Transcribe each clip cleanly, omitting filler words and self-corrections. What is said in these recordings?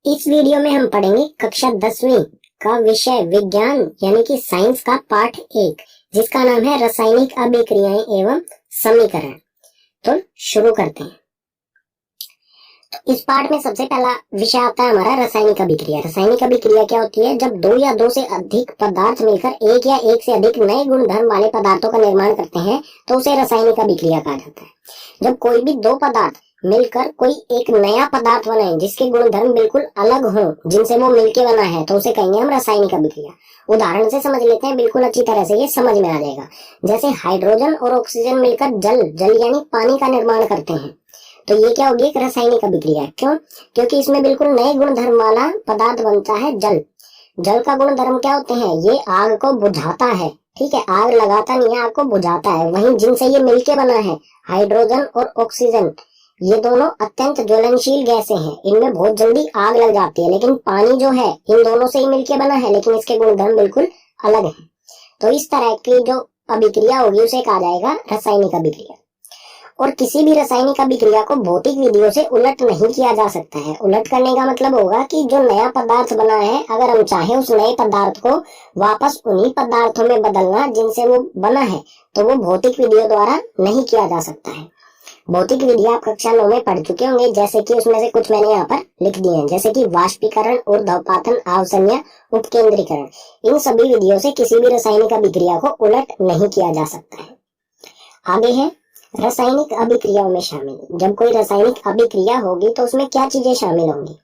इस वीडियो में हम पढ़ेंगे कक्षा 10वीं का विषय विज्ञान यानी कि साइंस का पाठ 1, जिसका नाम है रासायनिक अभिक्रियाएं एवं समीकरण। तो शुरू करते हैं। तो इस पाठ में सबसे पहला विषय आता है हमारा रासायनिक अभिक्रिया। रासायनिक अभिक्रिया क्या होती है? जब दो या दो से अधिक पदार्थ मिलकर एक या एक से अधिक नए गुणधर्म वाले पदार्थों का निर्माण करते हैं तो उसे रासायनिक अभिक्रिया कहा जाता है। जब कोई भी दो पदार्थ मिलकर कोई एक नया पदार्थ बनाए जिसके गुणधर्म बिल्कुल अलग हो, जिनसे वो मिलके बना है, तो उसे कहेंगे हम रासायनिक अभिक्रिया। उदाहरण से समझ लेते हैं, बिल्कुल अच्छी तरह से ये समझ में आ जाएगा। जैसे हाइड्रोजन और ऑक्सीजन मिलकर जल यानी पानी का निर्माण करते हैं, तो ये क्या होगी? एक रासायनिक अभिक्रिया। क्यों? क्योंकि इसमें बिल्कुल नए गुणधर्म वाला पदार्थ बनता है जल। जल का गुणधर्म क्या होते हैं? ये आग को बुझाता है। ठीक है, आग लगाता नहीं है, आग को बुझाता है। वहीं जिनसे ये मिलके बना है हाइड्रोजन और ऑक्सीजन, ये दोनों अत्यंत ज्वलनशील गैसें हैं। इनमें बहुत जल्दी आग लग जाती है, लेकिन पानी जो है इन दोनों से ही मिलके बना है, लेकिन इसके गुणधर्म बिल्कुल अलग है। तो इस तरह की जो अभिक्रिया होगी उसे कहा जाएगा रासायनिक अभिक्रिया। और किसी भी रासायनिक अभिक्रिया को भौतिक विधियों से उलट नहीं किया जा सकता है। उलट करने का मतलब होगा कि जो नया पदार्थ बना है, अगर हम चाहे उस नए पदार्थ को वापस उन्हीं पदार्थों में बदलना जिनसे वो बना है, तो वो भौतिक विधियों द्वारा नहीं किया जा सकता है। भौतिक विधि आप कक्षा 9 में पढ़ चुके होंगे, जैसे कि उसमें से कुछ मैंने यहाँ पर लिख दिए हैं, जैसे कि वाष्पीकरण, ऊर्ध्वपातन, आव्सन्य, उपकेंद्रीकरण। इन सभी विधियों से किसी भी रासायनिक अभिक्रिया को उलट नहीं किया जा सकता है। आगे है रासायनिक अभिक्रियाओं में शामिल। जब कोई रासायनिक अभिक्रिया होगी तो उसमें क्या चीजें शामिल होंगी?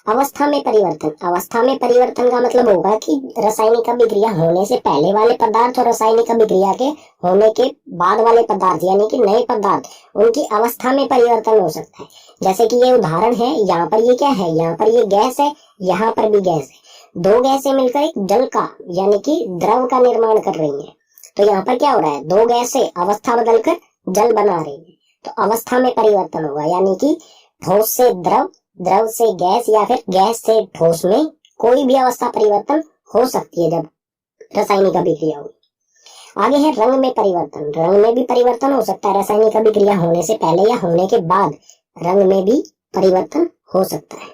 अवस्था में परिवर्तन। अवस्था में परिवर्तन का मतलब होगा कि रासायनिक अभिक्रिया होने से पहले वाले पदार्थ और रासायनिक अभिक्रिया के होने के बाद वाले पदार्थ यानी कि नए पदार्थ, उनकी अवस्था में परिवर्तन हो सकता है। जैसे कि ये उदाहरण है, यहाँ पर ये क्या है? यहाँ पर ये गैस है, यहाँ पर भी गैस है। दो गैसें मिलकर एक जल का यानी कि द्रव का निर्माण कर रही है। तो यहाँ पर क्या हो रहा है? दो गैसें अवस्था बदलकर जल बना रही है, तो अवस्था में परिवर्तन होगा। यानी कि ठोस से द्रव, द्रव से गैस या फिर गैस से ठोस में कोई भी अवस्था परिवर्तन हो सकती है जब रासायनिक अभिक्रिया होगी। आगे है रंग में परिवर्तन। रंग में भी परिवर्तन हो सकता है। रासायनिक अभिक्रिया होने से पहले या होने के बाद रंग में भी परिवर्तन हो सकता है।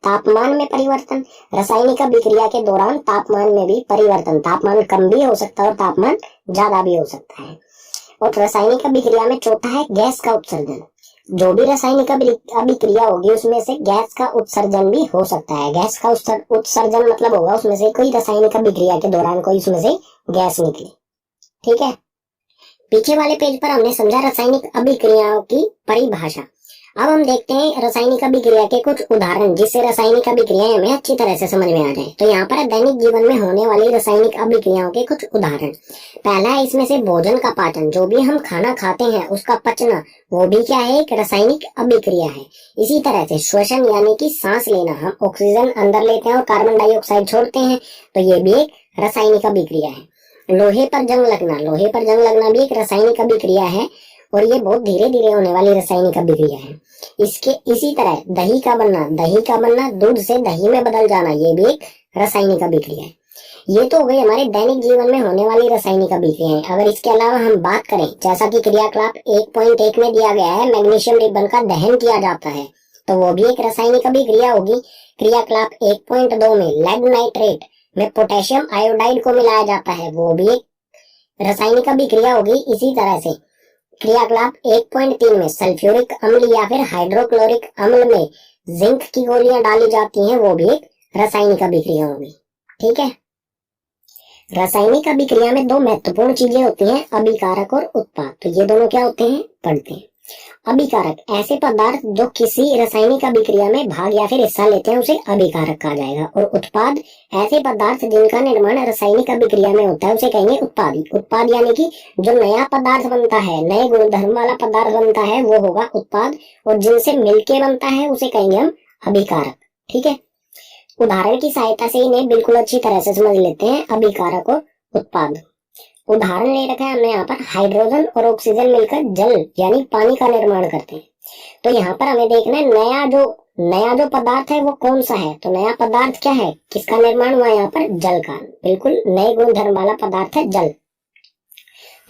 तापमान में परिवर्तन। रासायनिक अभिक्रिया के दौरान तापमान में भी परिवर्तन। तापमान कम भी हो सकता है और तापमान ज्यादा भी हो सकता है। और रासायनिक अभिक्रिया में चौथा है गैस का उत्सर्जन। जो भी रासायनिक अभिक्रिया होगी उसमें से गैस का उत्सर्जन भी हो सकता है। गैस का उत्सर्जन मतलब होगा उसमें से कोई रासायनिक अभिक्रिया के दौरान कोई उसमें से गैस निकली। ठीक है, पीछे वाले पेज पर हमने समझा रासायनिक अभिक्रियाओं की परिभाषा। अब हम देखते हैं रासायनिक अभिक्रिया के कुछ उदाहरण, जिससे रासायनिक अभिक्रियाएं हमें अच्छी तरह से समझ में आ जाए। तो यहाँ पर दैनिक जीवन में होने वाली रासायनिक अभिक्रियाओं के कुछ उदाहरण। पहला है इसमें से भोजन का पाचन। जो भी हम खाना खाते हैं उसका पचना, वो भी क्या है? एक रासायनिक अभिक्रिया है। इसी तरह से श्वसन यानी कि सांस लेना, हम ऑक्सीजन अंदर लेते हैं और कार्बन डाइऑक्साइड छोड़ते हैं, तो ये भी एक रासायनिक अभिक्रिया है। लोहे पर जंग लगना, लोहे पर जंग लगना भी एक रासायनिक अभिक्रिया है, और ये बहुत धीरे धीरे होने वाली रासायनिक अभिक्रिया है। इसी तरह दही का बनना, दूध से दही में बदल जाना, ये भी एक रासायनिक अभिक्रिया है। ये तो हो गई हमारे दैनिक जीवन में होने वाली रासायनिक अभिक्रियाएं। अगर इसके अलावा हम बात करें, जैसा कि क्रियाकलाप 1.1 में दिया गया है, मैग्नीशियम रिबन का दहन किया जाता है, तो वो भी एक रासायनिक अभिक्रिया होगी। क्रियाकलाप 1.2 में लेड नाइट्रेट में पोटेशियम आयोडाइड को मिलाया जाता है, वो भी एक रासायनिक अभिक्रिया होगी। इसी तरह से क्रियाकलाप 1.3 में सल्फ्यूरिक अम्ल या फिर हाइड्रोक्लोरिक अम्ल में जिंक की गोलियां डाली जाती हैं, वो भी एक रासायनिक अभिक्रिया होगी। ठीक है, रासायनिक अभिक्रिया में दो महत्वपूर्ण चीजें होती हैं, अभिकारक और उत्पाद। तो ये दोनों क्या होते हैं? पढ़ते हैं। अभिकारक ऐसे पदार्थ जो किसी रासायनिक अभिक्रिया में भाग या फिर हिस्सा लेते हैं, उसे अभिकारक कहा जाएगा। और उत्पाद ऐसे पदार्थ जिनका निर्माण रासायनिक अभिक्रिया में होता है, उसे कहेंगे उत्पाद। उत्पाद यानी कि जो नया पदार्थ बनता है, नए गुणधर्म वाला पदार्थ बनता है, वो होगा उत्पाद। और जिनसे मिलके बनता है उसे कहेंगे हम अभिकारक। ठीक है, उदाहरण की सहायता से इन्हें बिल्कुल अच्छी तरह से समझ लेते हैं, अभिकारक और उत्पाद। उदाहरण ले रखा है हमने यहाँ पर, हाइड्रोजन और ऑक्सीजन मिलकर जल यानी पानी का निर्माण करते हैं। तो यहाँ पर हमें देखना है नया जो पदार्थ है वो कौन सा है। तो नया पदार्थ क्या है? किसका निर्माण हुआ? यहाँ पर जल का। बिल्कुल नए गुणधर्म वाला पदार्थ है जल,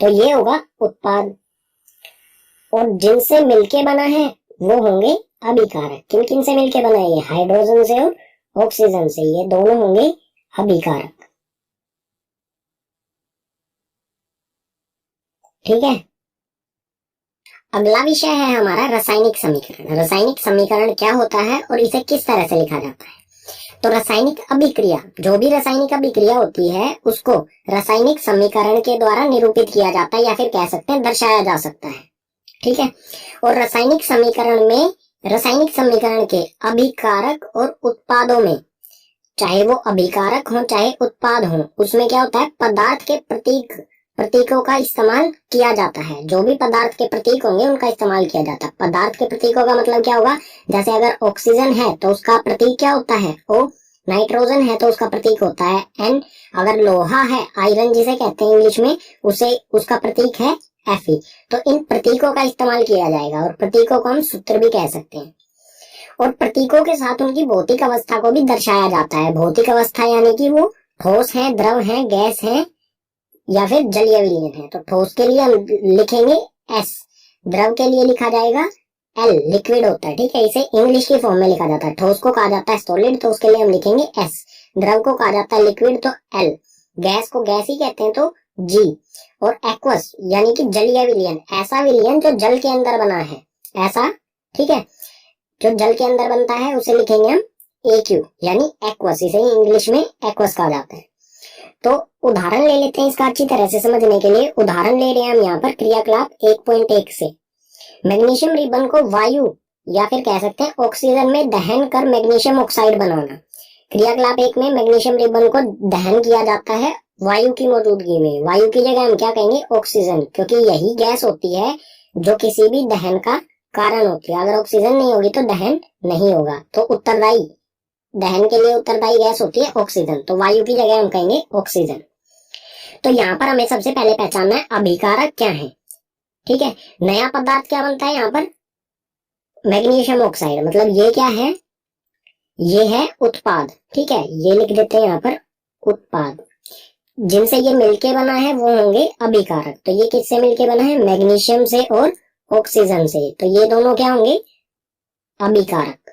तो ये होगा उत्पाद। और जिनसे मिलके बना है वो होंगे अभिकारक। किन किन से मिलके बना है? ये हाइड्रोजन से और ऑक्सीजन से, ये दोनों होंगे अभिकारक। ठीक है, अगला विषय है हमारा रासायनिक समीकरण। रासायनिक समीकरण क्या होता है और इसे किस तरह से लिखा जाता है? तो रासायनिक अभिक्रिया, जो भी रासायनिक अभिक्रिया होती है उसको रासायनिक समीकरण के द्वारा निरूपित किया जाता है, या फिर कह सकते हैं दर्शाया जा सकता है। ठीक है, और रासायनिक समीकरण में, रासायनिक समीकरण के अभिकारक और उत्पादों में, चाहे वो अभिकारक हो चाहे उत्पाद हो, उसमें क्या होता है, पदार्थ के प्रतीकों का इस्तेमाल किया जाता है। जो भी पदार्थ के प्रतीक होंगे उनका इस्तेमाल किया जाता है। पदार्थ के प्रतीकों का मतलब क्या होगा, जैसे अगर ऑक्सीजन है तो उसका प्रतीक क्या होता है, O। नाइट्रोजन है तो उसका प्रतीक होता है N। अगर लोहा है, आयरन जिसे कहते हैं इंग्लिश में, उसे उसका प्रतीक है Fe। तो इन प्रतीकों का इस्तेमाल किया जाएगा, और प्रतीकों को हम सूत्र भी कह सकते हैं। और प्रतीकों के साथ उनकी भौतिक अवस्था को भी दर्शाया जाता है। भौतिक अवस्था यानी कि वो ठोस है, द्रव है, गैस है, या फिर जलीय विलयन है। तो ठोस के लिए हम लिखेंगे S, द्रव के लिए लिखा जाएगा L, लिक्विड होता है। ठीक है, इसे इंग्लिश की फॉर्म में लिखा जाता है। ठोस को कहा जाता है सॉलिड, तो उसके लिए हम लिखेंगे S। द्रव को कहा जाता है लिक्विड, तो L। गैस को गैस ही कहते हैं, तो G। और एक्वस यानी कि जलीय विलयन, ऐसा विलयन जो जल के अंदर बना है, ऐसा। ठीक है, जो जल के अंदर बनता है उसे लिखेंगे हम AQ, यानी एक्वस। इसे इंग्लिश में एक्वस कहा जाता है। तो उदाहरण ले लेते हैं इसका अच्छी तरह से समझने के लिए। उदाहरण ले रहे हैं हम यहाँ पर क्रियाकलाप 1.1 से। मैग्नीशियम रिबन को वायु या फिर कह सकते हैं ऑक्सीजन में दहन कर मैग्नीशियम ऑक्साइड बनाना। क्रियाकलाप 1 में मैग्नीशियम रिबन को दहन किया जाता है वायु की मौजूदगी में। वायु की जगह हम क्या कहेंगे, ऑक्सीजन, क्योंकि यही गैस होती है जो किसी भी दहन का कारण होती है। अगर ऑक्सीजन नहीं होगी तो दहन नहीं होगा। तो उत्तरदायी, दहन के लिए उत्तरदायी गैस होती है ऑक्सीजन, तो वायु की जगह हम कहेंगे ऑक्सीजन। तो यहाँ पर हमें सबसे पहले पहचानना है अभिकारक क्या है। ठीक है, नया पदार्थ क्या बनता है यहाँ पर, मैग्नीशियम ऑक्साइड। मतलब ये क्या है, ये है उत्पाद। ठीक है, ये लिख देते हैं यहाँ पर उत्पाद। जिनसे ये मिलके बना है वो होंगे अभिकारक। तो ये किससे मिलके बना है, मैग्नीशियम से और ऑक्सीजन से, तो ये दोनों क्या होंगे, अभिकारक।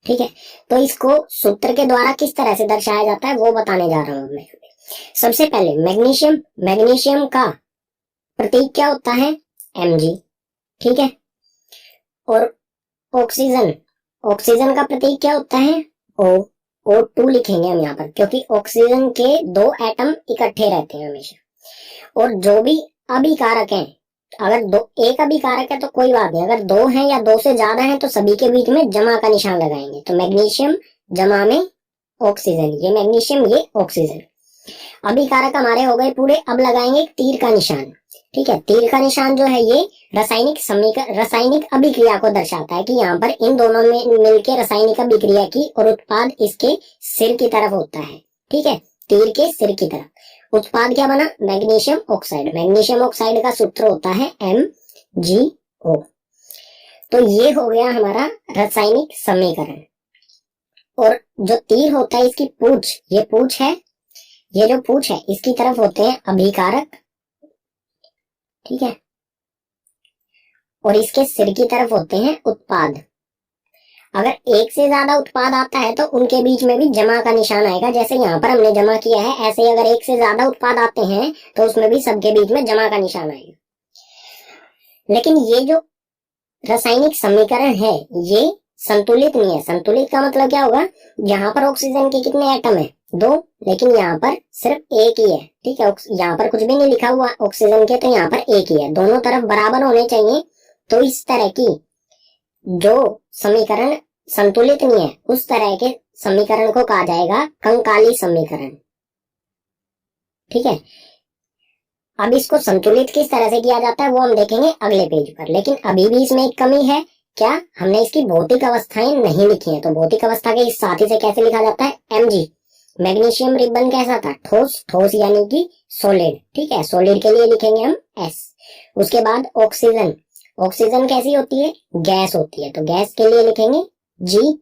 ठीक है, तो इसको सूत्र के द्वारा किस तरह से दर्शाया जाता है वो बताने जा रहा हूं मैं। सबसे पहले मैग्नीशियम, मैग्नीशियम का प्रतीक क्या होता है, Mg। ठीक है, और ऑक्सीजन, ऑक्सीजन का प्रतीक क्या होता है, O। O2 लिखेंगे हम यहाँ पर, क्योंकि ऑक्सीजन के दो एटम इकट्ठे रहते हैं हमेशा। और जो भी अभिकारक हैं, अगर एक अभिकारक है तो कोई बात नहीं, अगर दो हैं या दो से ज्यादा हैं तो सभी के बीच में जमा का निशान लगाएंगे। तो मैग्नीशियम जमा में ऑक्सीजन, ये मैग्नीशियम ये ऑक्सीजन। अभिकारक हमारे हो गए पूरे। अब लगाएंगे एक तीर का निशान। ठीक है, तीर का निशान जो है ये रासायनिक अभिक्रिया को दर्शाता है कि यहाँ पर इन दोनों में मिलकर रासायनिक अभिक्रिया की और उत्पाद इसके सिर की तरफ होता है। ठीक है, तीर के सिर की तरफ। उत्पाद क्या बना, मैग्नीशियम ऑक्साइड। मैग्नीशियम ऑक्साइड का सूत्र होता है MgO। तो ये हो गया हमारा रासायनिक समीकरण। और जो तीर होता है इसकी पूंछ, ये पूंछ है, ये जो पूंछ है इसकी तरफ होते हैं अभिकारक। ठीक है, और इसके सिर की तरफ होते हैं उत्पाद। अगर एक से ज्यादा उत्पाद आता है तो उनके बीच में भी जमा का निशान आएगा। जैसे यहाँ पर हमने जमा किया है, ऐसे ही अगर एक से ज्यादा उत्पाद आते हैं तो उसमें भी सबके बीच में जमा का निशान आएगा। लेकिन ये जो रासायनिक समीकरण है ये संतुलित नहीं है। संतुलित का मतलब क्या होगा, यहाँ पर ऑक्सीजन के कितने एटम है, 2, लेकिन यहाँ पर सिर्फ एक ही है। ठीक है, यहाँ पर कुछ भी नहीं लिखा हुआ ऑक्सीजन के, तो यहाँ पर एक ही है। दोनों तरफ बराबर होने चाहिए। तो इस तरह की जो समीकरण संतुलित नहीं है उस तरह के समीकरण को कहा जाएगा कंकाली समीकरण। ठीक है, अब इसको संतुलित किस तरह से किया जाता है वो हम देखेंगे अगले पेज पर। लेकिन अभी भी इसमें एक कमी है, क्या, हमने इसकी भौतिक अवस्थाएं नहीं लिखी हैं। तो भौतिक अवस्था के इस साथी से कैसे लिखा जाता है, Mg। मैग्नीशियम रिबन कैसा था, ठोस, ठोस यानी कि सॉलिड। ठीक है, सॉलिड के लिए लिखेंगे हम S। उसके बाद ऑक्सीजन, ऑक्सीजन कैसी होती है, गैस होती है, तो गैस के लिए लिखेंगे G।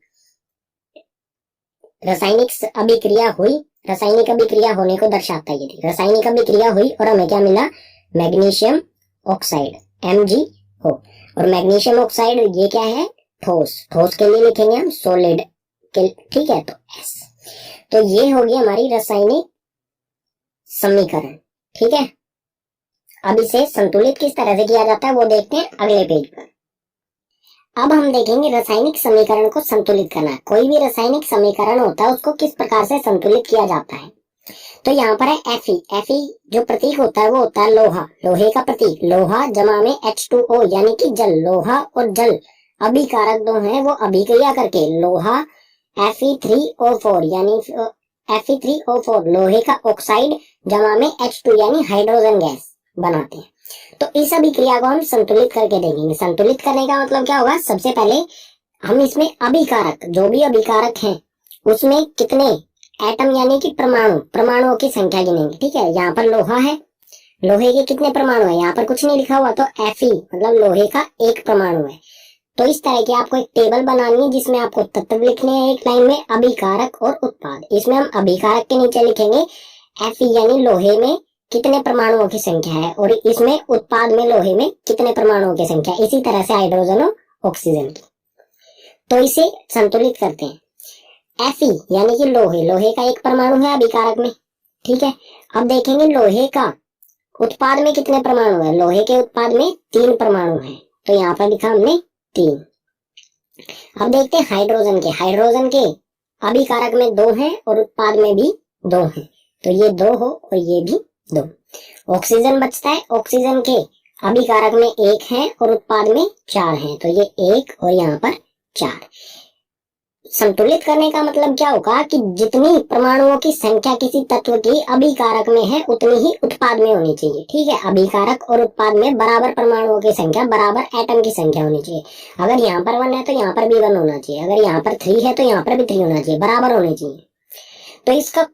रासायनिक अभिक्रिया हुई, रासायनिक अभिक्रिया होने को दर्शाता है ये। रासायनिक अभिक्रिया हुई और हमें क्या मिला, मैग्नीशियम ऑक्साइड, MgO। और मैग्नीशियम ऑक्साइड ये क्या है, ठोस, ठोस के लिए लिखेंगे हम सॉलिड के, ठीक है, तो S। तो ये होगी हमारी रासायनिक समीकरण, ठीक है। अब इसे संतुलित किस तरह से किया जाता है वो देखते हैं अगले पेज पर। अब हम देखेंगे रासायनिक समीकरण को संतुलित करना। कोई भी रासायनिक समीकरण होता है उसको किस प्रकार से संतुलित किया जाता है। तो यहाँ पर है Fe। Fe जो प्रतीक होता है वो होता है लोहा, लोहे का प्रतीक, लोहा जमा में H2O यानी कि जल। लोहा और जल अभिकारक दो हैं, वो अभिक्रिया करके लोहा Fe3O4 यानी Fe3O4 लोहे का ऑक्साइड जमा में H2 यानी हाइड्रोजन गैस बनाते हैं। तो इस अभिक्रिया को हम संतुलित करके देखेंगे। संतुलित करने का मतलब क्या होगा, सबसे पहले हम इसमें अभिकारक, जो भी अभिकारक हैं उसमें कितने एटम यानी कि परमाणु, परमाणुओं की संख्या गिनेंगे, ठीक है। यहाँ पर लोहा है, लोहे के कितने परमाणु है, यहाँ पर कुछ नहीं लिखा हुआ, तो Fe मतलब लोहे का एक परमाणु है। तो इस तरह की आपको एक टेबल बनानी है जिसमें आपको तत्व लिखने हैं एक लाइन में, अभिकारक और उत्पाद। इसमें हम अभिकारक के नीचे लिखेंगे Fe यानी लोहे में कितने परमाणुओं की संख्या है, और इसमें उत्पाद में लोहे में कितने परमाणुओं की संख्या है। इसी तरह से हाइड्रोजन और ऑक्सीजन की। तो इसे संतुलित करते हैं। Fe यानी कि लोहे, लोहे का एक परमाणु है अभिकारक में, ठीक है। अब देखेंगे लोहे का उत्पाद में कितने परमाणु है। लोहे के उत्पाद में 3 परमाणु है, तो यहाँ पर लिखा हमने 3। अब देखते हैं हाइड्रोजन के। हाइड्रोजन के अभिकारक में 2 हैं और उत्पाद में भी 2 हैं, तो ये 2 हो और ये भी 2। ऑक्सीजन बचता है, ऑक्सीजन के अभिकारक में 1 है और उत्पाद में 4 हैं, तो ये 1 और यहाँ पर 4। संतुलित करने का मतलब क्या होगा कि जितनी परमाणुओं की संख्या किसी तत्व की अभिकारक में है उतनी ही उत्पाद में होनी चाहिए, ठीक है। अभिकारक और उत्पाद में बराबर परमाणुओं की संख्या, बराबर एटम की संख्या होनी चाहिए। अगर यहाँ पर 1 है तो यहाँ पर भी 1 होना चाहिए, अगर यहाँ पर 3 है तो यहाँ पर भी 3 होना चाहिए, बराबर होने चाहिए। तो इसका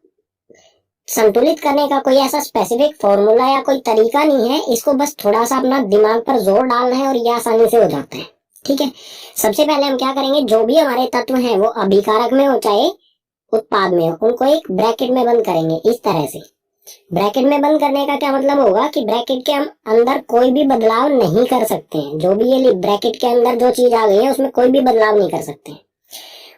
संतुलित करने का कोई ऐसा स्पेसिफिक फॉर्मूला या कोई तरीका नहीं है, इसको बस थोड़ा सा अपना दिमाग पर जोर डालना है और ये आसानी से हो जाता है, ठीक है। सबसे पहले हम क्या करेंगे, जो भी हमारे तत्व हैं वो अभिकारक में हो चाहे उत्पाद में हो, उनको एक ब्रैकेट में बंद करेंगे इस तरह से। ब्रैकेट में बंद करने का क्या मतलब होगा कि ब्रैकेट के हम अंदर कोई भी बदलाव नहीं कर सकते हैं। जो भी ये ब्रैकेट के अंदर जो चीज आ गई है उसमें कोई भी बदलाव नहीं कर सकते हैं।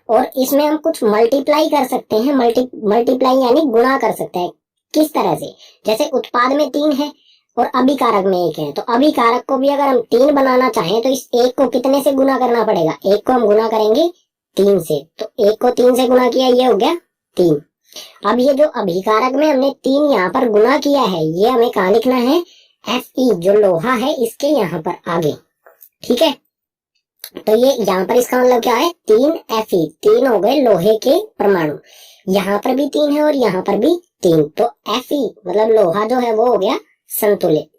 और इसमें हम कुछ मल्टीप्लाई कर सकते हैं, मल्टीप्लाई यानी गुणा कर सकते हैं। किस तरह से, जैसे उत्पाद में 3 है और अभिकारक में 1 है, तो अभिकारक को भी अगर हम 3 बनाना चाहें तो इस 1 को कितने से गुना करना पड़ेगा, 1 को हम गुना करेंगे 3 से, तो 1 को 3 से गुना किया, ये हो गया 3। अब ये जो अभिकारक में हमने 3 यहाँ पर गुना किया है, ये हमें कहाँ लिखना है, Fe जो लोहा है इसके यहाँ पर आगे, ठीक है। तो ये यहाँ पर इसका मतलब क्या है, 3 Fe, 3 हो गए लोहे के परमाणु, यहाँ पर भी 3 है और यहाँ पर भी 3, तो Fe मतलब लोहा जो है वो हो गया संतुलित।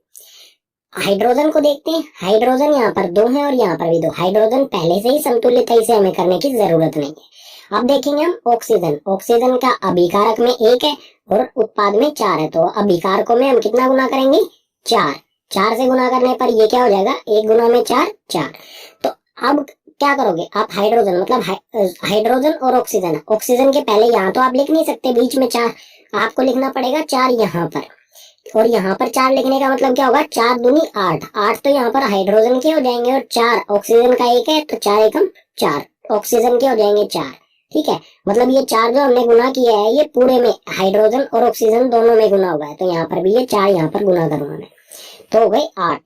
हाइड्रोजन को देखते हैं, हाइड्रोजन यहाँ पर 2 है और यहाँ पर भी 2, हाइड्रोजन पहले से ही संतुलित है, इसे हमें करने की जरूरत नहीं है। अब देखेंगे हम ऑक्सीजन, ऑक्सीजन का अभिकारक में 1 है और उत्पाद में 4 है, तो अभिकारकों में हम कितना गुना करेंगे, 4, 4 से गुना करने पर ये क्या हो जाएगा, 1 गुना में 4, 4। तो अब क्या करोगे आप, हाइड्रोजन मतलब हाइड्रोजन और ऑक्सीजन, ऑक्सीजन के पहले यहाँ तो आप लिख नहीं सकते बीच में 4, आपको लिखना पड़ेगा 4 यहाँ पर, और यहाँ पर 4 लिखने का मतलब क्या होगा, 4 दूनी 8, 8 तो यहाँ पर हाइड्रोजन के हो जाएंगे और 4 ऑक्सीजन का 1 है, तो 4 एकम 4 ऑक्सीजन के हो जाएंगे 4, ठीक है। मतलब ये 4 जो हमने गुना किया है ये पूरे में हाइड्रोजन और ऑक्सीजन दोनों में गुना हुआ है, तो यहाँ पर भी ये 4 यहाँ पर गुना करूंगा मैं, तो हो गए 8।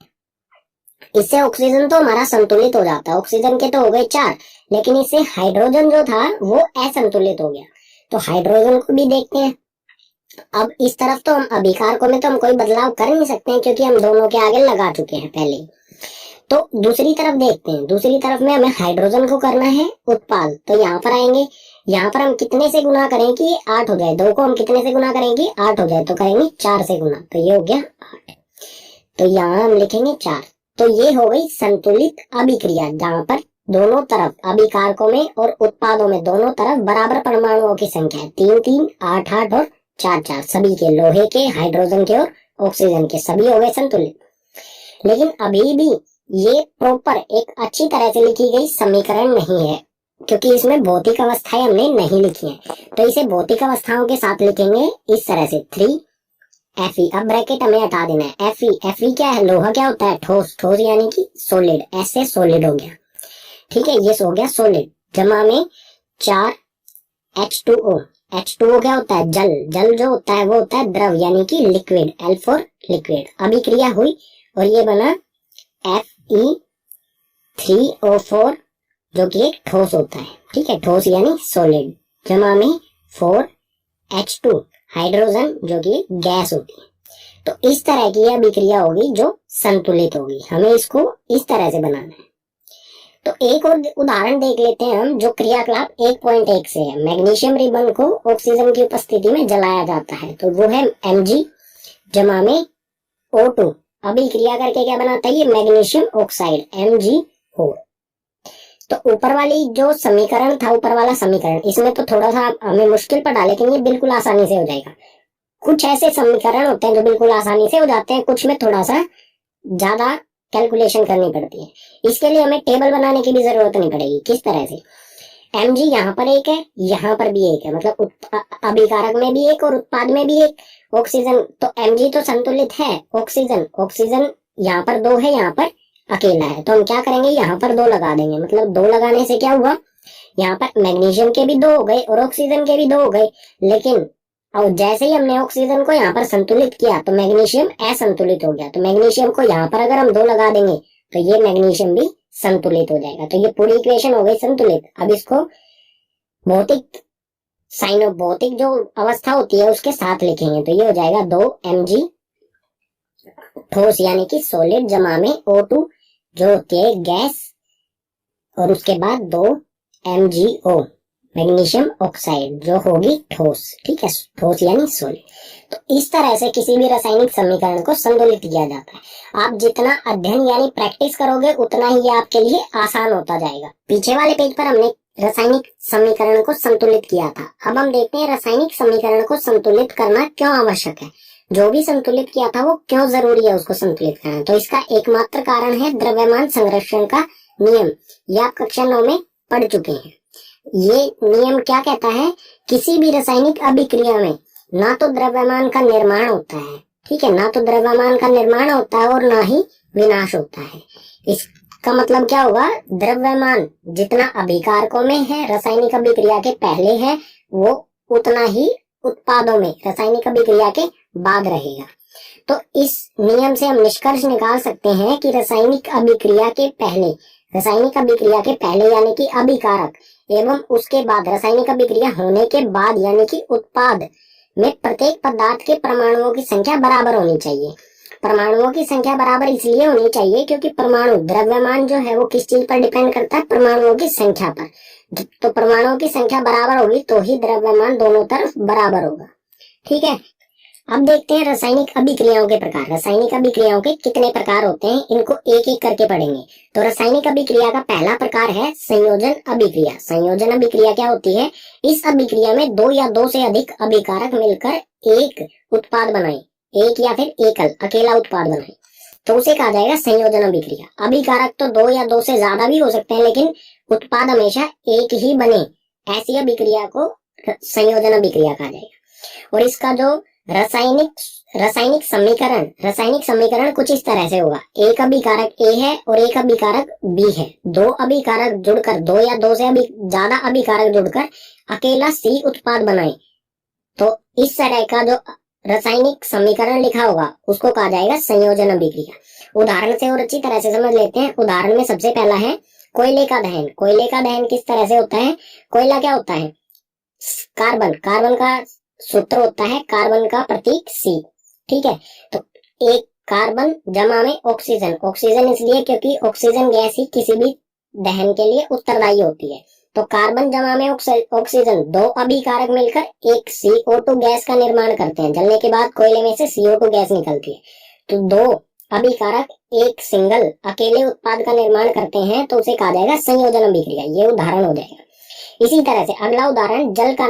इससे ऑक्सीजन तो हमारा संतुलित हो जाता है, ऑक्सीजन के तो हो गए 4, लेकिन इससे हाइड्रोजन जो था वो असंतुलित हो गया। तो हाइड्रोजन को भी देखते हैं। अब इस तरफ तो हम अभिकारकों में तो हम कोई बदलाव कर नहीं सकते हैं क्योंकि हम दोनों के आगे लगा चुके हैं पहले। तो दूसरी तरफ देखते हैं, दूसरी तरफ में हमें हाइड्रोजन को करना है उत्पाद, तो यहाँ पर आएंगे, यहाँ पर हम कितने से गुना करें कि ये 8 हो जाए, 2 को हम कितने से गुना करेंगे, 8 हो जाए, तो करेंगे 4 से गुना, तो ये हो गया 8, तो यहाँ हम लिखेंगे 4। तो ये हो गई संतुलित अभिक्रिया, जहाँ पर दोनों तरफ अभिकारकों में और उत्पादों में दोनों तरफ बराबर परमाणुओं की संख्या है, 3 3 8 8 और 4 4, सभी के, लोहे के, हाइड्रोजन के और ऑक्सीजन के, सभी हो गए संतुलित। लेकिन अभी भी ये प्रॉपर एक अच्छी तरह से लिखी गई समीकरण नहीं है क्योंकि इसमें भौतिक अवस्थाएं हमने नहीं लिखी है, तो इसे भौतिक अवस्थाओं के साथ लिखेंगे इस तरह से 3 Fe। अब ब्रैकेट हमें हटा देना है। Fe क्या है, लोहा क्या होता है, ठोस, ठोस यानी कि सॉलिड, ऐसे सॉलिड हो गया। ठीक है, ये हो गया सॉलिड, जमा में 4 H2O। H2O क्या होता है? जल। जल जो होता है वो होता है द्रव यानी कि लिक्विड, L फॉर लिक्विड। अभिक्रिया हुई और ये बना Fe3O4 जो कि एक ठोस होता है। ठीक है, ठोस यानी सॉलिड, जमा में 4H2 हाइड्रोजन जो कि गैस होती है। तो इस तरह की अभिक्रिया होगी जो संतुलित होगी। हमें इसको इस तरह से बनाना है। तो एक और उदाहरण देख लेते हैं हम, जो क्रियाकलाप 1.1 से है। मैग्नीशियम रिबन को ऑक्सीजन की उपस्थिति में जलाया जाता है, तो वो है Mg जमा में O2। अभिक्रिया करके क्या बनाता है? ये मैग्नीशियम ऑक्साइड MgO। तो ऊपर वाली जो समीकरण था, ऊपर वाला समीकरण, इसमें तो थोड़ा सा हमें मुश्किल पड़ा, लेकिन ये बिल्कुल आसानी से हो जाएगा। कुछ ऐसे समीकरण होते हैं जो बिल्कुल आसानी से हो जाते हैं, कुछ में थोड़ा सा ज्यादा कैलकुलेशन करनी पड़ती है। इसके लिए हमें टेबल बनाने की भी जरूरत नहीं पड़ेगी। किस तरह से? Mg यहाँ पर एक है, यहाँ पर भी एक है, मतलब अभिकारक में भी एक और उत्पाद में भी एक। ऑक्सीजन तो Mg तो संतुलित है, ऑक्सीजन ऑक्सीजन यहाँ पर 2 है, यहाँ पर अकेला है, तो हम क्या करेंगे? यहाँ पर 2 लगा देंगे। मतलब 2 लगाने से क्या हुआ? यहाँ पर मैग्नीशियम के भी 2 हो गए और ऑक्सीजन के भी 2 हो गए। लेकिन और जैसे ही हमने ऑक्सीजन को यहाँ पर संतुलित किया तो मैग्नीशियम असंतुलित हो गया। तो मैग्नीशियम को यहाँ पर अगर हम 2 लगा देंगे तो ये मैग्नीशियम भी संतुलित हो जाएगा। तो ये पूरी इक्वेशन हो गई संतुलित। अब इसको भौतिक भौतिक जो अवस्था होती है उसके साथ लिखेंगे, तो ये हो जाएगा 2Mg ठोस यानी कि सॉलिड जमा में O2 जो होती है गैस, और उसके बाद 2MgO मैग्नीशियम ऑक्साइड जो होगी ठोस। ठीक है, ठोस यानी सॉलिड। तो इस तरह से किसी भी रासायनिक समीकरण को संतुलित किया जाता है। आप जितना अध्ययन यानी प्रैक्टिस करोगे उतना ही ये आपके लिए आसान होता जाएगा। पीछे वाले पेज पर हमने रासायनिक समीकरण को संतुलित किया था। अब हम देखते हैं रासायनिक समीकरण को संतुलित करना क्यों आवश्यक है। जो भी संतुलित किया था वो क्यों जरूरी है उसको संतुलित करना। तो इसका एकमात्र कारण है द्रव्यमान संरक्षण का नियम। ये आप कक्षा 9 में पढ़ चुके हैं। ये नियम क्या कहता है? किसी भी रासायनिक अभिक्रिया में ना तो द्रव्यमान का निर्माण होता है, ठीक है, ना तो द्रव्यमान का निर्माण होता है और ना ही विनाश होता है। इसका मतलब क्या होगा? द्रव्यमान जितना अभिकारकों में है रासायनिक अभिक्रिया के पहले है, वो उतना ही उत्पादों में रासायनिक अभिक्रिया के बाद रहेगा। तो इस नियम से हम निष्कर्ष निकाल सकते हैं कि रासायनिक अभिक्रिया के पहले यानी कि अभिकारक एवं उसके बाद रासायनिक अभिक्रिया होने के बाद यानी कि उत्पाद में प्रत्येक पदार्थ के परमाणुओं की संख्या बराबर होनी चाहिए। परमाणुओं की संख्या बराबर इसलिए होनी चाहिए क्योंकि परमाणु द्रव्यमान जो है वो किस चीज पर डिपेंड करता है? परमाणुओं की संख्या पर। तो परमाणुओं की संख्या बराबर होगी तो ही द्रव्यमान दोनों तरफ बराबर होगा। ठीक है, अब देखते हैं रासायनिक अभिक्रियाओं के प्रकार। रासायनिक अभिक्रियाओं के कितने प्रकार होते हैं, इनको एक एक करके पढ़ेंगे। तो रासायनिक अभिक्रिया का पहला प्रकार है संयोजन अभिक्रिया। संयोजन अभिक्रिया क्या होती है? इस अभिक्रिया में 2 या 2 से अधिक अभिकारक मिलकर एक उत्पाद बनाए, एक या फिर एकल अकेला उत्पाद बनाए, तो उसे कहा जाएगा संयोजन अभिक्रिया। अभिकारक तो 2 या 2 से ज्यादा भी हो सकते हैं, लेकिन उत्पाद हमेशा एक ही बने, ऐसी अभिक्रिया को संयोजन अभिक्रिया कहा जाएगा। और इसका जो रासायनिक समीकरण कुछ इस तरह से होगा। एक अभिकारक A है और एक अभिकारक B है। 2 अभिकारक जुड़कर 2 या 2 से ज्यादा अभिकारक जुड़कर अकेला C उत्पाद बनाए, तो इस तरह का जो रासायनिक समीकरण लिखा होगा उसको कहा जाएगा संयोजन अभिक्रिया। उदाहरण से और अच्छी तरह से समझ लेते हैं। उदाहरण में सबसे पहला है कोयले का दहन। कोयले का दहन किस तरह से होता है? कोयला क्या होता है? कार्बन का सूत्र होता है कार्बन का प्रतीक C। ठीक है, तो एक कार्बन जमा में ऑक्सीजन इसलिए क्योंकि ऑक्सीजन गैस ही किसी भी दहन के लिए उत्तरदायी होती है। तो कार्बन जमा में ऑक्सीजन, 2 अभिकारक मिलकर एक CO2 गैस का निर्माण करते हैं। जलने के बाद कोयले में से CO2 गैस निकलती है, तो 2 अभिकारक एक सिंगल अकेले उत्पाद का निर्माण करते हैं, तो उसे कहा जाएगा संयोजन अभिक्रिया। ये उदाहरण हो जाएगा। इसी तरह से अगला उदाहरण जल का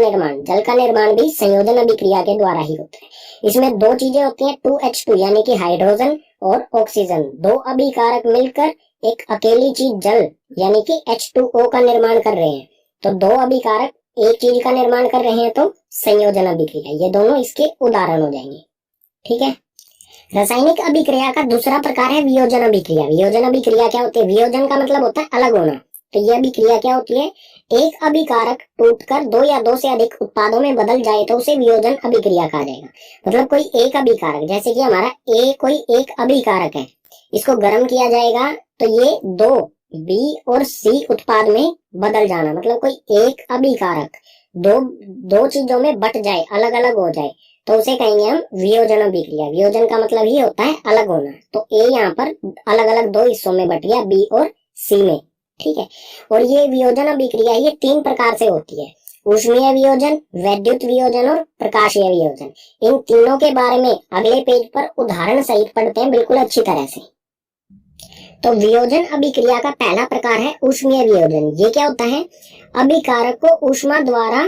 निर्माण भी संयोजन अभिक्रिया के द्वारा ही होता है। इसमें 2 चीजें होती हैं, 2H2 यानी कि हाइड्रोजन और ऑक्सीजन। 2 अभिकारक मिलकर एक अकेली चीज जल यानी कि H2O का निर्माण कर रहे हैं। तो 2 अभिकारक एक चीज का निर्माण कर रहे हैं तो संयोजन अभिक्रिया। ये दोनों इसके उदाहरण हो जाएंगे। ठीक है, रासायनिक अभिक्रिया का दूसरा प्रकार है वियोजन अभिक्रिया। वियोजन अभिक्रिया क्या होती है? वियोजन का मतलब होता है अलग होना। तो ये अभिक्रिया क्या होती है? एक अभिकारक टूटकर दो या दो से अधिक उत्पादों में बदल जाए तो उसे वियोजन अभिक्रिया कहा जाएगा। मतलब कोई एक अभिकारक, जैसे कि हमारा ए कोई एक अभिकारक है, इसको गर्म किया जाएगा तो ये दो बी और सी उत्पाद में बदल जाना, मतलब कोई एक अभिकारक दो दो चीजों में बट जाए, अलग अलग हो जाए, तो उसे कहेंगे हम वियोजन अभिक्रिया। वियोजन का मतलब ही होता है अलग होना। तो ए यहाँ पर अलग अलग दो हिस्सों में बट गया, बी और सी में, ठीक है। और ये वियोजन अभिक्रिया ये तीन प्रकार से होती है: ऊष्मीय वियोजन, वैद्युत वियोजन और प्रकाशीय वियोजन। इन तीनों के बारे में अगले पेज पर उदाहरण सहित पढ़ते हैं बिल्कुल अच्छी तरह से। तो वियोजन अभिक्रिया का पहला प्रकार है ऊष्मीय वियोजन। ये क्या होता है? अभिकारक को ऊष्मा द्वारा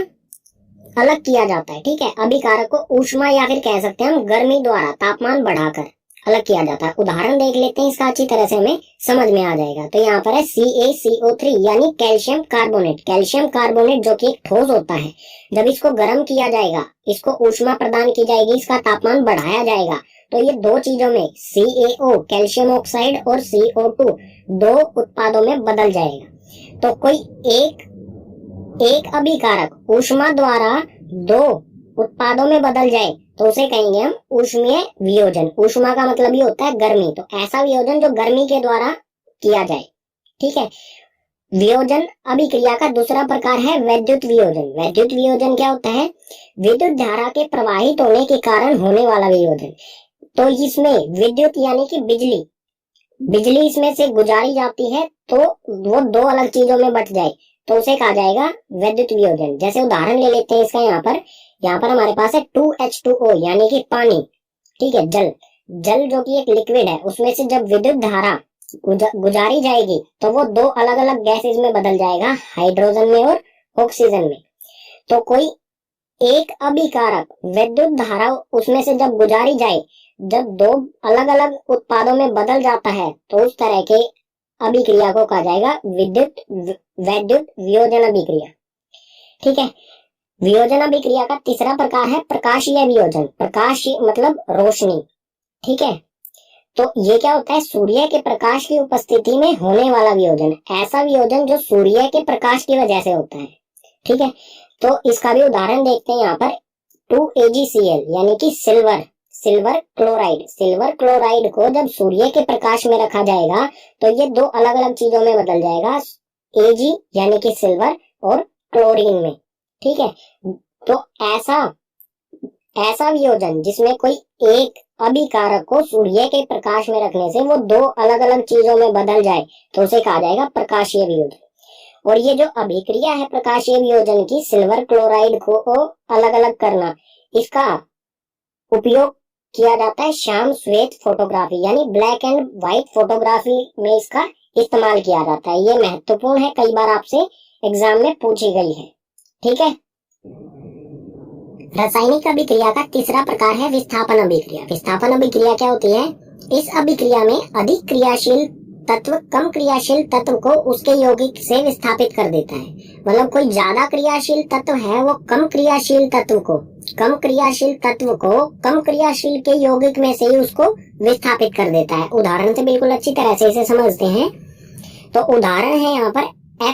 अलग किया जाता है, ठीक है। अभिकारक को ऊष्मा या फिर कह सकते हैं हम गर्मी द्वारा तापमान बढ़ाकर अलग किया जाता है। उदाहरण देख लेते हैं, इसका अच्छी तरह से हमें समझ में आ जाएगा। तो यहाँ पर है CaCO3 यानी कैल्शियम कार्बोनेट। कैल्शियम कार्बोनेट जो कि एक ठोस होता है, जब इसको गर्म किया जाएगा, इसको ऊष्मा प्रदान की जाएगी, इसका तापमान बढ़ाया जाएगा, तो ये दो चीजों में CaO कैल्शियम ऑक्साइड और CO2 दो उत्पादों में बदल जाएगा। तो कोई एक अभिकारक ऊष्मा द्वारा दो उत्पादों में बदल जाए तो उसे कहेंगे हम ऊष्मीय वियोजन। ऊष्मा का मतलब ये होता है गर्मी, तो ऐसा वियोजन जो गर्मी के द्वारा किया जाए, ठीक है। वियोजन अभिक्रिया का दूसरा प्रकार है वैद्युत वियोजन। वैद्युत वियोजन क्या होता है? विद्युत धारा के प्रवाहित होने के कारण होने वाला वियोजन। तो इसमें विद्युत यानी कि बिजली इसमें से गुजारी जाती है, तो वो दो अलग चीजों में बट जाए तो उसे कहा जाएगा वैद्युत वियोजन। जैसे उदाहरण ले लेते हैं इसका, यहाँ पर हमारे पास है 2H2O यानी कि पानी, ठीक है। जल जो कि एक लिक्विड है, उसमें से जब विद्युत धारा गुजारी जाएगी तो वो दो अलग अलग गैसेस में बदल जाएगा, हाइड्रोजन में और ऑक्सीजन में। तो कोई एक अभिकारक विद्युत धारा उसमें से जब गुजारी जाए, जब दो अलग अलग उत्पादों में बदल जाता है, तो उस तरह के अभिक्रिया को कहा जाएगा वैद्युत वियोजन अभिक्रिया, ठीक है। वियोजन अभिक्रिया का तीसरा प्रकार है प्रकाशीय वियोजन। प्रकाश मतलब रोशनी, ठीक है। तो ये क्या होता है? सूर्य के प्रकाश की उपस्थिति में होने वाला वियोजन। ऐसा वियोजन जो सूर्य के प्रकाश की वजह से होता है, ठीक है। तो इसका भी उदाहरण देखते हैं यहाँ पर 2AgCl यानी कि सिल्वर क्लोराइड को जब सूर्य के प्रकाश में रखा जाएगा तो ये दो अलग अलग चीजों में बदल जाएगा, Ag यानी कि सिल्वर और क्लोरीन में, ठीक है। तो ऐसा वियोजन जिसमें कोई एक अभिकारक को सूर्य के प्रकाश में रखने से वो दो अलग अलग चीजों में बदल जाए तो उसे कहा जाएगा प्रकाशीय वियोजन। और ये जो अभिक्रिया है प्रकाशीय वियोजन की, सिल्वर क्लोराइड को अलग अलग करना, इसका उपयोग किया जाता है श्याम श्वेत फोटोग्राफी यानी ब्लैक एंड व्हाइट फोटोग्राफी में इसका इस्तेमाल किया जाता है। ये महत्वपूर्ण है, कई बार आपसे एग्जाम में पूछी गई है, ठीक है। रासायनिक अभिक्रिया का तीसरा प्रकार है विस्थापन अभिक्रिया। विस्थापन अभिक्रिया क्या होती है? इस अभिक्रिया में अधिक क्रियाशील तत्व कम क्रियाशील तत्व को उसके यौगिक से विस्थापित कर देता है। मतलब कोई ज्यादा क्रियाशील तत्व है, वो कम क्रियाशील तत्व को कम क्रियाशील के यौगिक में से ही उसको विस्थापित कर देता है। उदाहरण से बिल्कुल अच्छी तरह से इसे समझते हैं। तो उदाहरण है यहाँ पर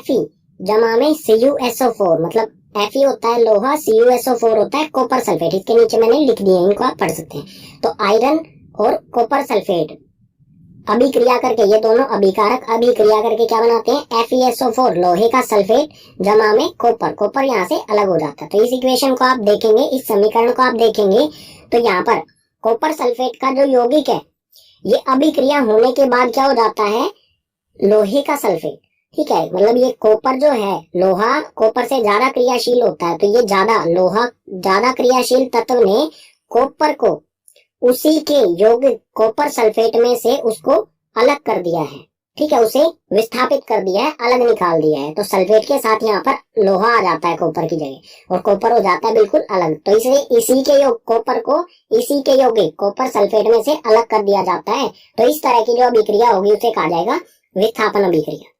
Fe जमा में CuSO4, मतलब Fe होता है लोहा, CuSO4 होता है कॉपर सल्फेट। इसके नीचे मैंने लिख दिए, इनको आप पढ़ सकते हैं। तो आयरन और कॉपर सल्फेट अभिक्रिया करके, ये दोनों अभिकारक अभिक्रिया करके क्या बनाते हैं? FeSO4 लोहे का सल्फेट जमा में कॉपर यहाँ से अलग हो जाता है। तो इस इक्वेशन को आप देखेंगे, इस समीकरण को आप देखेंगे तो यहाँ पर कॉपर सल्फेट का जो यौगिक है, ये अभिक्रिया होने के बाद क्या हो जाता है? लोहे का सल्फेट, ठीक है। मतलब ये कॉपर जो है, लोहा कॉपर से ज्यादा क्रियाशील होता है, तो ये ज्यादा क्रियाशील तत्व ने कॉपर को उसी के यौगिक कॉपर सल्फेट में से उसको अलग कर दिया है, ठीक है। उसे विस्थापित कर दिया है, अलग निकाल दिया है। तो सल्फेट के साथ यहाँ पर लोहा आ जाता है कॉपर की जगह, और कॉपर हो जाता है बिल्कुल अलग। तो इसी के यौगिक कॉपर सल्फेट में से अलग कर दिया जाता है। तो इस तरह की जो अभिक्रिया होगी उसे कहा जाएगा विस्थापन अभिक्रिया।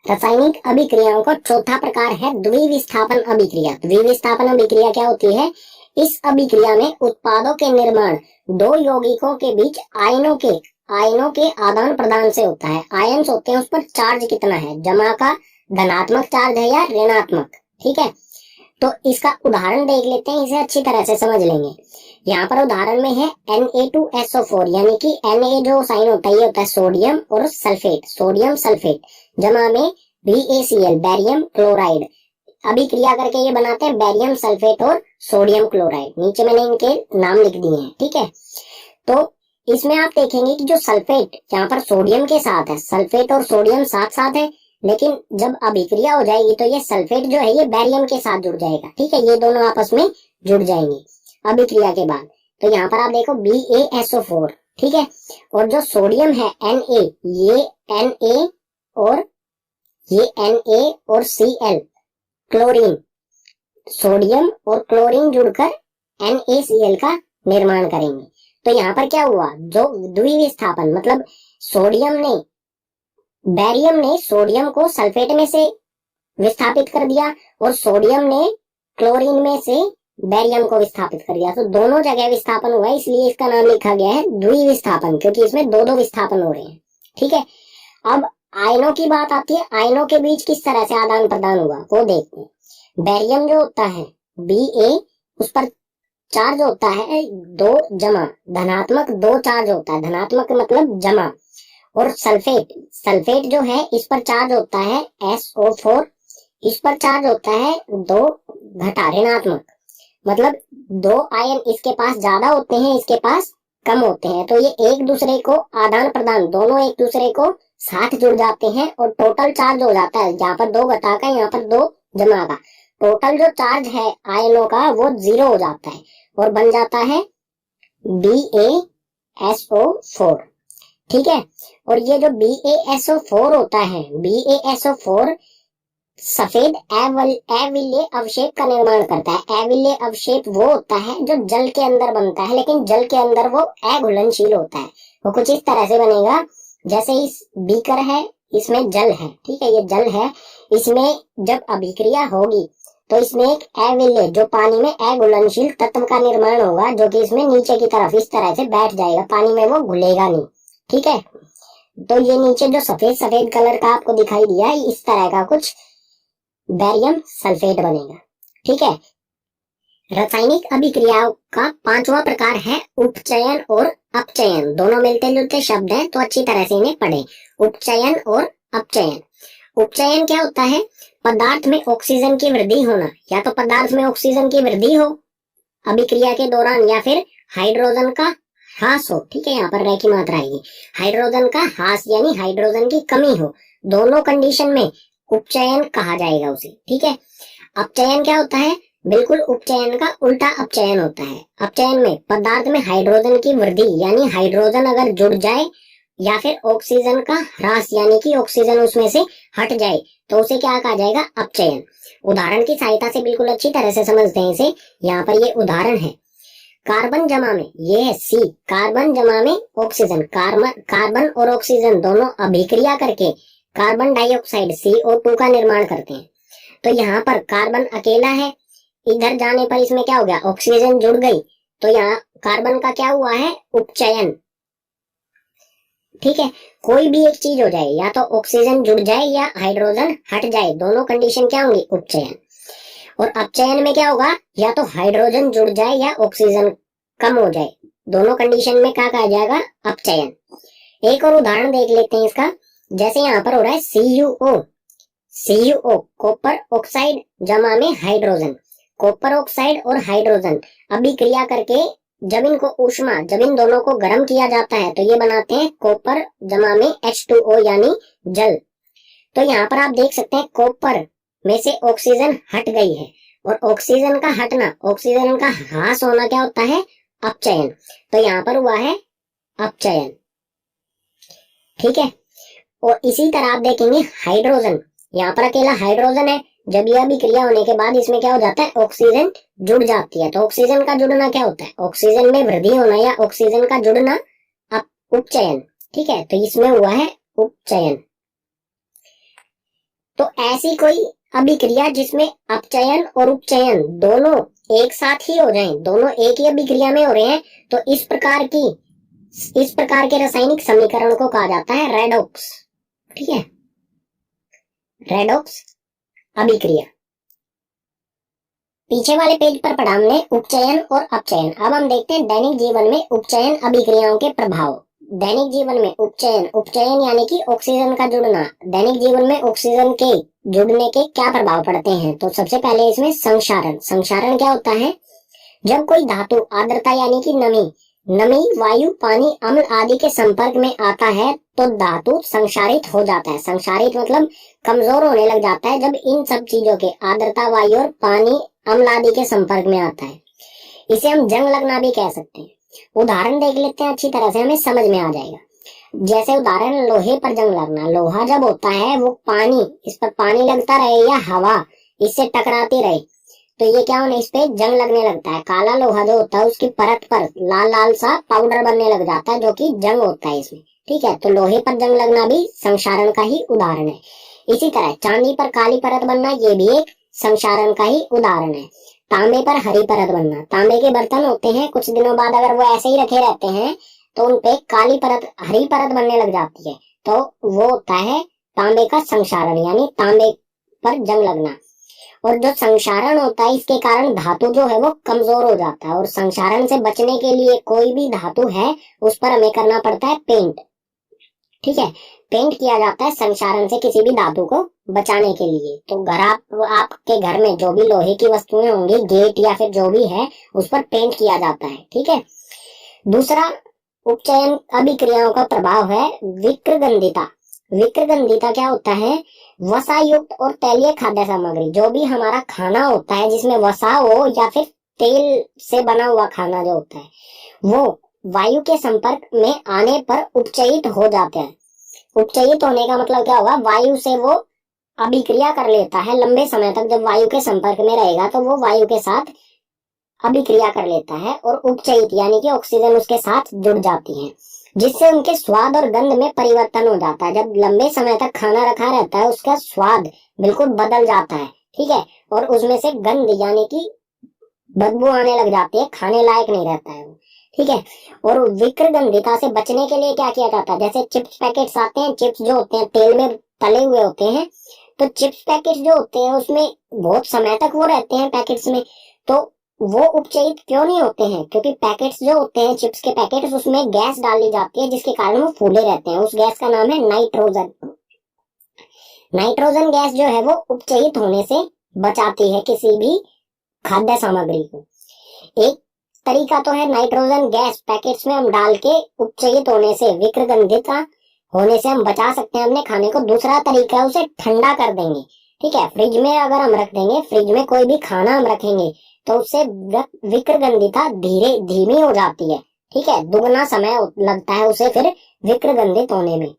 रासायनिक अभिक्रियाओं का चौथा प्रकार है द्विविस्थापन अभिक्रिया। द्विविस्थापन अभिक्रिया क्या होती है? इस अभिक्रिया में उत्पादों के निर्माण दो यौगिकों के बीच आयनों के आयनों के आदान प्रदान से होता है। आयन्स होते हैं, उस पर चार्ज कितना है, जमा का धनात्मक चार्ज है या ऋणात्मक। ठीक है, तो इसका उदाहरण देख लेते हैं, इसे अच्छी तरह से समझ लेंगे। यहाँ पर उदाहरण में है Na2SO4, यानी कि Na जो साइन होता है ये होता है सोडियम और सल्फेट, सोडियम सल्फेट, जमा में BaCl, बैरियम क्लोराइड। अभिक्रिया करके ये बनाते हैं बैरियम सल्फेट और सोडियम क्लोराइड। नीचे मैंने इनके नाम लिख दिए हैं। ठीक है, तो इसमें आप देखेंगे कि जो सल्फेट यहाँ पर सोडियम के साथ है, सल्फेट और सोडियम साथ साथ है, लेकिन जब अभिक्रिया हो जाएगी तो ये सल्फेट जो है ये बैरियम के साथ जुड़ जाएगा। ठीक है, ये दोनों आपस में जुड़ जाएंगे अभिक्रिया के बाद। तो यहाँ पर आप देखो BaSO4, ठीक है, और जो सोडियम है Na, ये Na और ये Na और Cl, क्लोरीन, सोडियम और क्लोरीन जुड़कर NaCl का निर्माण करेंगे। तो यहाँ पर क्या हुआ, जो द्विविस्थापन मतलब बैरियम ने सोडियम को सल्फेट में से विस्थापित कर दिया और सोडियम ने क्लोरीन में से बैरियम को विस्थापित कर दिया। तो दोनों जगह विस्थापन हुआ है, इसलिए इसका नाम लिखा गया है द्विविस्थापन, क्योंकि इसमें दो दो विस्थापन हो रहे हैं। ठीक है, अब आयनों की बात आती है, आयनों के बीच किस तरह से आदान प्रदान हुआ वो देखते हैं। बैरियम जो होता है Ba, उस पर चार्ज होता है 2 जमा, धनात्मक 2 चार्ज होता है, धनात्मक मतलब जमा। और सल्फेट जो है इस पर चार्ज होता है SO4, इस पर चार्ज होता है 2 घटा, ऋणात्मक, मतलब 2 आयन इसके पास ज्यादा होते हैं, इसके पास कम होते हैं। तो ये एक दूसरे को आदान प्रदान, दोनों एक दूसरे को साथ जुड़ जाते हैं और टोटल चार्ज हो जाता है, यहाँ पर 2 घटा का, यहाँ पर 2 जमा का। टोटल जो चार्ज है आयनों का वो 0 हो जाता है और बन जाता है BaSO4। ठीक है, और ये जो BaSO4 होता है, BaSO4 सफेद अविलेय अवशेप का निर्माण करता है। अविलेय अवशेप वो होता है जो जल के अंदर बनता है, लेकिन जल के अंदर वो अघुलनशील होता है। वो कुछ इस तरह से बनेगा, जैसे इस बीकर है, इसमें जल है, ठीक है, ये जल है, इसमें जब अभिक्रिया होगी तो इसमें एक अविलेय, जो पानी में अघुलनशील तत्व का निर्माण होगा, जो कि इसमें नीचे की तरफ इस तरह से बैठ जाएगा, पानी में वो घुलेगा नहीं। ठीक है, तो ये नीचे जो सफेद सफेद कलर का आपको दिखाई दिया है, इस तरह का कुछ बैरियम सल्फेट बनेगा। ठीक है, रासायनिक अभिक्रियाओं का 5वां प्रकार है उपचयन और अपचयन। दोनों मिलते जुलते शब्द हैं, तो अच्छी तरह से इन्हें पढ़ें। उपचयन और अपचयन। उपचयन क्या होता है, पदार्थ में ऑक्सीजन की वृद्धि होना, या तो पदार्थ में ऑक्सीजन की वृद्धि हो अभिक्रिया के दौरान, या फिर हाइड्रोजन का ह्रास हो। ठीक है, यहाँ पर रह की मात्रा आएगी, हाइड्रोजन का ह्रास यानी हाइड्रोजन की कमी हो, दोनों कंडीशन में उपचयन कहा जाएगा उसे। ठीक है, अपचयन क्या होता है, बिल्कुल उपचयन का उल्टा अपचयन होता है। अपचयन में पदार्थ में हाइड्रोजन की वृद्धि यानी हाइड्रोजन अगर जुड़ जाए, या फिर ऑक्सीजन का ह्रास यानी कि ऑक्सीजन उसमें से हट जाए, तो उसे क्या कहा जाएगा, अपचयन। उदाहरण की सहायता से बिल्कुल अच्छी तरह से समझते हैं इसे। यहाँ पर ये उदाहरण है, कार्बन जमा में, ये है C, कार्बन जमा में ऑक्सीजन, कार्बन और ऑक्सीजन दोनों अभिक्रिया करके कार्बन डाइऑक्साइड CO2 का निर्माण करते हैं। तो यहाँ पर कार्बन अकेला है, इधर जाने पर इसमें क्या हो गया, ऑक्सीजन जुड़ गई, तो यहाँ कार्बन का क्या हुआ है, उपचयन। ठीक है, कोई भी एक चीज हो जाए, या तो ऑक्सीजन जुड़ जाए या हाइड्रोजन हट जाए, दोनों कंडीशन क्या होंगी, उपचयन। और अपचयन में क्या होगा, या तो हाइड्रोजन जुड़ जाए या ऑक्सीजन कम हो जाए, दोनों कंडीशन में क्या कहा जाएगा, अपचयन। एक और उदाहरण देख लेते हैं इसका, जैसे यहाँ पर हो रहा है CuO, कॉपर ऑक्साइड जमा में हाइड्रोजन, कॉपर ऑक्साइड और हाइड्रोजन अभिक्रिया करके जब इनको ऊष्मा, जब इन दोनों को गर्म किया जाता है तो ये बनाते हैं कॉपर जमा में H2O यानी जल। तो यहाँ पर आप देख सकते हैं कॉपर में से ऑक्सीजन हट गई है, और ऑक्सीजन का हटना, ऑक्सीजन का ह्रास होना क्या होता है, अपचयन। तो यहाँ पर हुआ है अपचयन। ठीक है, और इसी तरह आप देखेंगे हाइड्रोजन, यहाँ पर अकेला हाइड्रोजन है, जब यह अभिक्रिया होने के बाद इसमें क्या हो जाता है, ऑक्सीजन जुड़ जाती है। तो ऑक्सीजन का जुड़ना क्या होता है, ऑक्सीजन में वृद्धि होना या ऑक्सीजन का जुड़ना उपचयन। ठीक है, तो इसमें हुआ है उपचयन। तो ऐसी कोई अभिक्रिया जिसमें अपचयन और उपचयन दोनों एक साथ ही हो जाएं, दोनों एक ही अभिक्रिया में हो रहे हैं, तो इस प्रकार की इस प्रकार के रासायनिक समीकरण को कहा जाता है रेडॉक्स। ठीक है, रेडॉक्स अभिक्रिया। पीछे वाले पेज पर पढ़ा हमने उपचयन और अपचयन। अब हम देखते हैं दैनिक जीवन में उपचयन अभिक्रियाओं के प्रभाव। दैनिक जीवन में उपचयन, उपचयन यानी कि ऑक्सीजन का जुड़ना, दैनिक जीवन में ऑक्सीजन के जुड़ने के क्या प्रभाव पड़ते हैं। तो सबसे पहले इसमें संक्षारण। संक्षारण क्या होता है? जब कोई धातु आर्द्रता यानी कि नमी वायु, पानी, अम्ल आदि के संपर्क में आता है तो धातु संक्षारित हो जाता है। संक्षारित मतलब कमजोर होने लग जाता है जब इन सब चीजों के आर्द्रता, वायु और पानी, अम्ल आदि के संपर्क में आता है। इसे हम जंग लगना भी कह सकते हैं। उदाहरण देख लेते हैं, अच्छी तरह से हमें समझ में आ जाएगा। जैसे उदाहरण लोहे पर जंग लगना। लोहा जब होता है वो पानी, इस पर पानी लगता रहे या हवा इससे टकराती रहे तो ये क्या होने, इस पे जंग लगने लगता है। काला लोहा जो होता है उसकी परत पर लाल लाल सा पाउडर बनने लग जाता है जो कि जंग होता है इसमें। ठीक है, तो लोहे पर जंग लगना भी संक्षारण का ही उदाहरण है। इसी तरह चांदी पर काली परत बनना ये भी एक संक्षारण का ही उदाहरण है। तांबे पर हरी परत बनना। तांबे के बर्तन होते हैं, कुछ दिनों बाद अगर वो ऐसे ही रखे रहते हैं तो उनपे काली परत, हरी परत बनने लग जाती है, तो वो होता है तांबे का संक्षारण यानी तांबे पर जंग लगना। और जो संक्षारण होता है इसके कारण धातु जो है वो कमजोर हो जाता है। और संक्षारण से बचने के लिए कोई भी धातु है उस पर हमें करना पड़ता है पेंट। ठीक है, पेंट किया जाता है संक्षारण से किसी भी धातु को बचाने के लिए। तो आपके घर में जो भी लोहे की वस्तुएं होंगी, गेट या फिर जो भी है, उस पर पेंट किया जाता है। ठीक है, दूसरा उपचयन अभिक्रियाओं का प्रभाव है विक्रगंधिता। विक्रगंधिता क्या होता है? वसा युक्त और तैलीय खाद्य सामग्री, जो भी हमारा खाना होता है जिसमें वसा हो या फिर तेल से बना हुआ खाना जो होता है, वो वायु के संपर्क में आने पर उपचयित हो जाते हैं। उपचयित होने का मतलब क्या होगा? वायु से वो अभिक्रिया कर लेता है लंबे समय तक। जब वायु के संपर्क में रहेगा तो वो वायु के साथ अभिक्रिया कर लेता है और उपचयित यानी कि ऑक्सीजन उसके साथ जुड़ जाती है, जिससे उनके स्वाद और गंध में परिवर्तन हो जाता है। जब लंबे समय तक खाना रखा रहता है उसका स्वाद बिल्कुल बदल जाता है। ठीक है, और उसमें से गंध यानी कि बदबू आने लग जाती है, खाने लायक नहीं रहता है वो। ठीक है, और विक्रगंधिता से बचने के लिए क्या किया जाता है? जैसे चिप्स पैकेट्स आते हैं, चिप्स जो होते हैं तेल में तले हुए होते हैं, तो चिप्स पैकेट्स जो होते हैं उसमें बहुत समय तक वो रहते हैं पैकेट्स में, तो वो उपचयित क्यों नहीं होते हैं? क्योंकि पैकेट्स जो होते हैं, चिप्स के पैकेट्स, उसमें गैस डाली जाती है जिसके कारण वो फूले रहते हैं। उस गैस का नाम है नाइट्रोजन। नाइट्रोजन गैस जो है वो उपचयित होने से बचाती है किसी भी खाद्य सामग्री को। एक तरीका तो है नाइट्रोजन गैस पैकेट्स में हम डाल के उपचयित होने से, विक्रगंधिता होने से हम बचा सकते हैं अपने खाने को। दूसरा तरीका है उसे ठंडा कर देंगे। ठीक है, फ्रिज में अगर हम रख देंगे, फ्रिज में कोई भी खाना हम रखेंगे तो उससे विक्रगंधिता धीमी हो जाती है। ठीक है, दुगना समय लगता है उसे फिर विक्रगंधित होने में।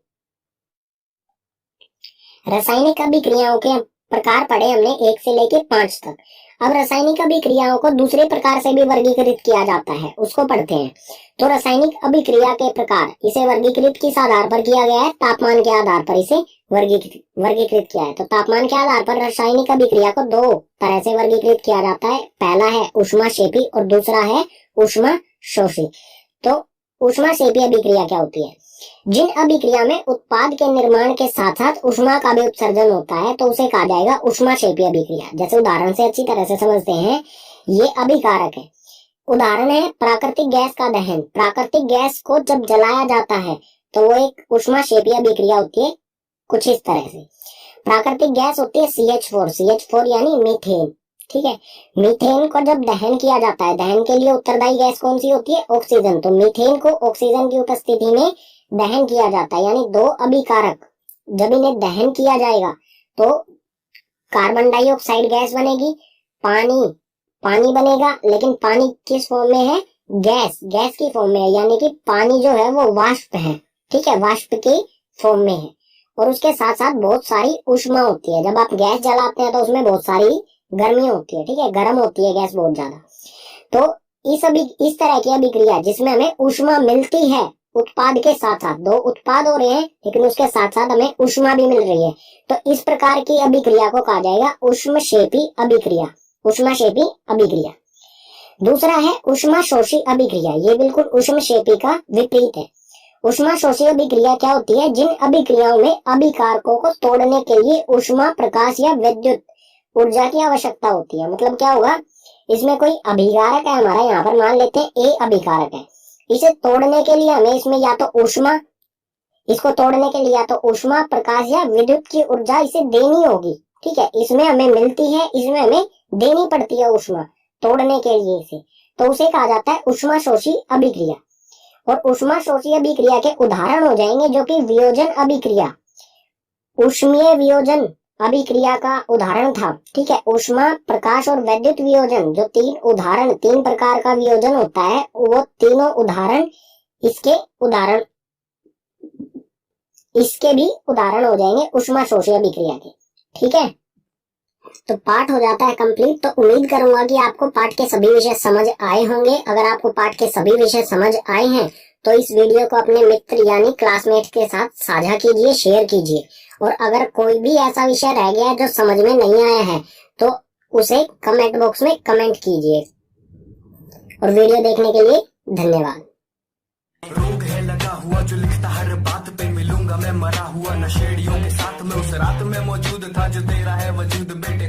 रासायनिक अभिक्रियाओं के प्रकार पढ़े हमने 1 से लेकर 5 तक। अब रासायनिक अभिक्रियाओं को दूसरे प्रकार से भी वर्गीकृत किया जाता है, उसको पढ़ते हैं। तो रासायनिक अभिक्रिया के प्रकार, इसे वर्गीकृत किस आधार पर किया गया है? तापमान के आधार पर इसे वर्गीकृत किया है। तो तापमान के आधार पर रासायनिक अभिक्रिया को 2 तरह से वर्गीकृत किया जाता है। पहला है ऊष्माक्षेपी और दूसरा है ऊष्माशोषी। तो ऊष्माक्षेपी अभिक्रिया क्या होती है? जिन अभिक्रिया में उत्पाद के निर्माण के साथ साथ ऊष्मा का भी उत्सर्जन होता है तो उसे कहा जाएगा ऊष्माक्षेपी अभिक्रिया। जैसे उदाहरण से अच्छी तरह से समझते हैं, ये अभिकारक है। उदाहरण है प्राकृतिक गैस का दहन। प्राकृतिक गैस को जब जलाया जाता है तो वो एक ऊष्माक्षेपी अभिक्रिया होती है कुछ इस तरह से। प्राकृतिक गैस होती है CH4 यानी मीथेन। ठीक है, मीथेन को जब दहन किया जाता है, दहन के लिए उत्तरदायी गैस कौन सी होती है? ऑक्सीजन। तो मीथेन को ऑक्सीजन की उपस्थिति में दहन किया जाता है, यानी 2 अभिकारक जब इन्हें दहन किया जाएगा तो कार्बन डाइऑक्साइड गैस बनेगी, पानी बनेगा, लेकिन पानी किस फॉर्म में है? गैस की फॉर्म में है, यानी कि पानी जो है वो वाष्प है। ठीक है, वाष्प के फॉर्म में है और उसके साथ साथ बहुत सारी ऊष्मा होती है। जब आप गैस जलाते हैं तो उसमें बहुत सारी गर्मी होती है। ठीक है, गर्म होती है गैस बहुत ज्यादा। तो इस तरह की अभिक्रिया जिसमें हमें ऊष्मा मिलती है उत्पाद के साथ साथ, 2 उत्पाद हो रहे हैं लेकिन उसके साथ साथ हमें ऊष्मा भी मिल रही है, तो इस प्रकार की अभिक्रिया को कहा जाएगा ऊष्मक्षेपी अभिक्रिया। ऊष्माक्षेपी अभिक्रिया। दूसरा है ऊष्माशोषी अभिक्रिया, ये बिल्कुल ऊष्मक्षेपी का विपरीत है। ऊष्माशोषी अभिक्रिया क्या होती है? जिन अभिक्रियाओं में अभिकारकों को तोड़ने के लिए ऊष्मा, प्रकाश या विद्युत ऊर्जा की आवश्यकता होती है। मतलब क्या होगा, इसमें कोई अभिकारक है हमारा, यहाँ पर मान लेते हैं ए अभिकारक है, इसे तोड़ने के लिए हमें इसमें या तो ऊष्मा, इसको तोड़ने के लिए या तो ऊष्मा, प्रकाश या विद्युत की ऊर्जा इसे देनी होगी। ठीक है, इसमें हमें मिलती है, इसमें हमें देनी पड़ती है ऊष्मा तोड़ने के लिए इसे, तो उसे कहा जाता है ऊष्माशोषी अभिक्रिया। और ऊष्माशोषी अभिक्रिया के उदाहरण हो जाएंगे जो कि वियोजन अभिक्रिया, ऊष्मीय वियोजन अभिक्रिया का उदाहरण था। ठीक है, ऊष्मा, प्रकाश और विद्युत वियोजन, जो तीन प्रकार का वियोजन होता है, वो तीनों उदाहरण इसके भी उदाहरण हो जाएंगे ऊष्माशोषी अभिक्रिया के। ठीक है, तो पाठ हो जाता है कंप्लीट। तो उम्मीद करूंगा कि आपको पाठ के सभी विषय समझ आए होंगे। अगर आपको पाठ के सभी विषय समझ आए हैं तो इस वीडियो को अपने मित्र यानी क्लासमेट के साथ साझा कीजिए, शेयर कीजिए। और अगर कोई भी ऐसा विषय रह गया है जो समझ में नहीं आया है तो उसे कमेंट बॉक्स में कमेंट कीजिए। और वीडियो देखने के लिए धन्यवाद। रोग है लगा हुआ जो लिखता हर बात पे, मिलूंगा मैं मरा हुआ नशेड़ियों के साथ में, उस रात में मौजूद था जो तेरा है वजूद बेटे।